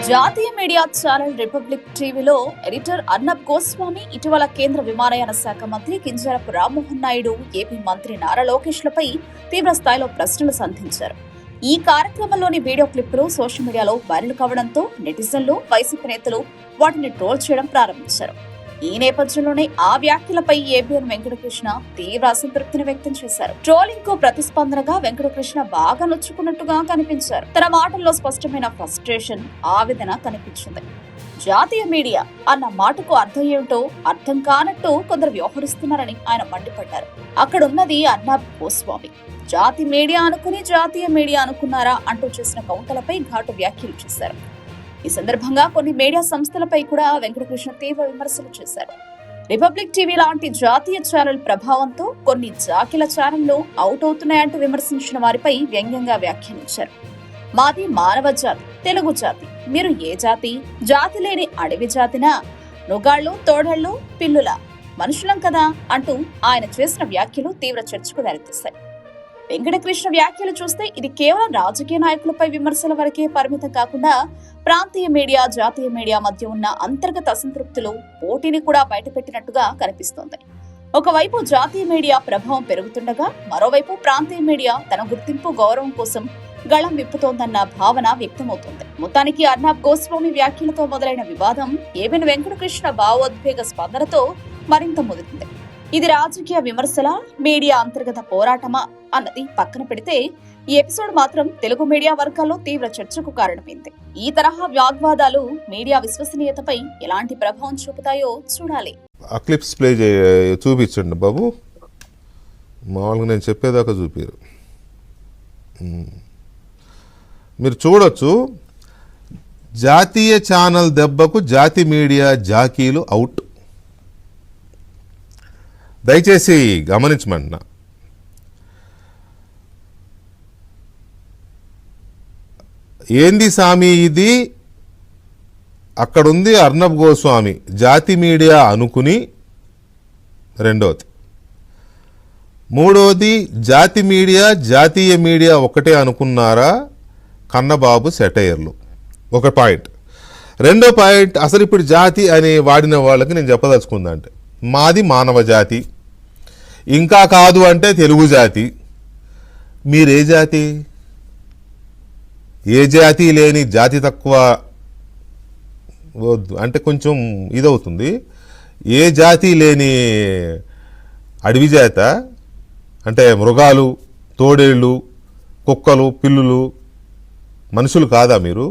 జాతీయ media channel republic టీవీలో editor Arnab Goswami ఇటీవల కేంద్ర విమానయాన శాఖ మంత్రి కింజరాపు రామ్మోహన్ నాయుడు, ఏపీ మంత్రి నారా లోకేష్లపై తీవ్ర స్థాయిలో ప్రశ్నలు సంధించారు. ఈ కార్యక్రమంలోని వీడియో క్లిప్పులు సోషల్ మీడియాలో వైరల్ కావడంతో నెటిజన్లు, వైసీపీ నేతలు వాటిని ట్రోల్ చేయడం ప్రారంభించారు. ఈ నేపథ్యంలోనే ఆ వ్యాఖ్యలపై ఏబిఎన్ వెంకటకృష్ణ తీవ్ర అసంతృప్తిని వ్యక్తం చేశారు. ట్రోలింగ్ కు ప్రతిస్పందనగా వెంకటకృష్ణ బాగా నొచ్చుకున్నట్టుగా కనిపించారు. తన మాటల్లో స్పష్టమైన ఫ్రస్ట్రేషన్, ఆవేదన కనిపించింది. జాతీయ మీడియా అన్న మాటకు అర్థం ఏమిటో అర్థం కానట్టు కొందరు వ్యవహరిస్తున్నారని ఆయన మండిపడ్డారు. అక్కడున్నది అర్నబ్ గోస్వామి. జాతి మీడియా అనుకుని జాతీయ మీడియా అనుకున్నారా అంటూ చేసిన కౌంటర్లపై ఘాటు వ్యాఖ్యలు చేశారు. ఈ సందర్భంగా కొన్ని మీడియా సంస్థలపై కూడా వెంకటకృష్ణ తీవ్ర విమర్శలు చేశారు. రిపబ్లిక్ టీవీ లాంటి జాతీయ ఛానల్ ప్రభావంతో కొన్ని జాకిల ఛానళ్లు అవుట్ అవుతున్నాయంటూ విమర్శించిన వారిపై వ్యంగ్యంగా వ్యాఖ్యానించారు. మాది మానవ జాతి, తెలుగు జాతి, మీరు ఏ జాతి? జాతి లేని అడవి జాతినా? నుగాళ్లు, తోడళ్లు, పిల్లుల మనుషులం కదా అంటూ ఆయన చేసిన వ్యాఖ్యలు తీవ్ర చర్చకు దారితీశాయి. వెంకటకృష్ణ వ్యాఖ్యలు చూస్తే ఇది కేవలం రాజకీయ నాయకులపై విమర్శల వరకే పరిమితం కాకుండా ప్రాంతీయ మీడియా, జాతీయ మీడియా మధ్య ఉన్న అంతర్గత అసంతృప్తులు, పోటీని కూడా బయటపెట్టినట్టుగా కనిపిస్తోంది. ఒకవైపు జాతీయ మీడియా ప్రభావం పెరుగుతుండగా మరోవైపు ప్రాంతీయ మీడియా తన గుర్తింపు, గౌరవం కోసం గళం విప్పుతోందన్న భావన వ్యక్తమవుతోంది. మొత్తానికి అర్నబ్ గోస్వామి వ్యాఖ్యలతో మొదలైన వివాదం ఏబిఎన్ వెంకటకృష్ణ భావోద్వేగ స్పందనతో మరింత ముదిరింది. ఇది రాజకీయ విమర్శల, మీడియా అంతర్గత పోరాటమా అన్నది పక్కన పెడితే ఈ ఎపిసోడ్ మాత్రం తెలుగు మీడియా వర్గాల్లో తీవ్ర చర్చకు కారణమైంది. ఈ తరహా వాగ్వాదాలు మీడియా విశ్వసనీయతపై ఎలాంటి ప్రభావం చూపుతాయో చూడాలి. ఆ క్లిప్స్ ప్లే చూపించండి బాబు. మామూలుగా నేను చెప్పేదాకా చూపారు. మీరు చూడొచ్చు, జాతీయ ఛానల్ దెబ్బకు జాతి మీడియా జాకీలు అవుట్. దయచేసి గమనించమన్నా. ఏంది సామి ఇది? అక్కడుంది అర్నబ్ గోస్వామి జాతి మీడియా అనుకుని, రెండవది. మూడవది, జాతి మీడియా జాతీయ మీడియా ఒకటే అనుకున్నారా? కన్నబాబు సెటైర్లు ఒక పాయింట్. రెండో పాయింట్, అసలు ఇప్పుడు జాతి అని వాడిన వాళ్ళకి నేను చెప్పదలుచుకుందంటే, మాది మానవ జాతి, ఇంకా కాదు అంటే తెలుగు జాతి. మీరే జాతి? ఏ జాతి లేని జాతి తక్కువ వద్దు అంటే కొంచెం ఇదవుతుంది. ఏ జాతి లేని అడవి జాత అంటే మృగాలు, తోడేళ్ళు, కుక్కలు, పిల్లులు మనుషులు కాదా మీరు?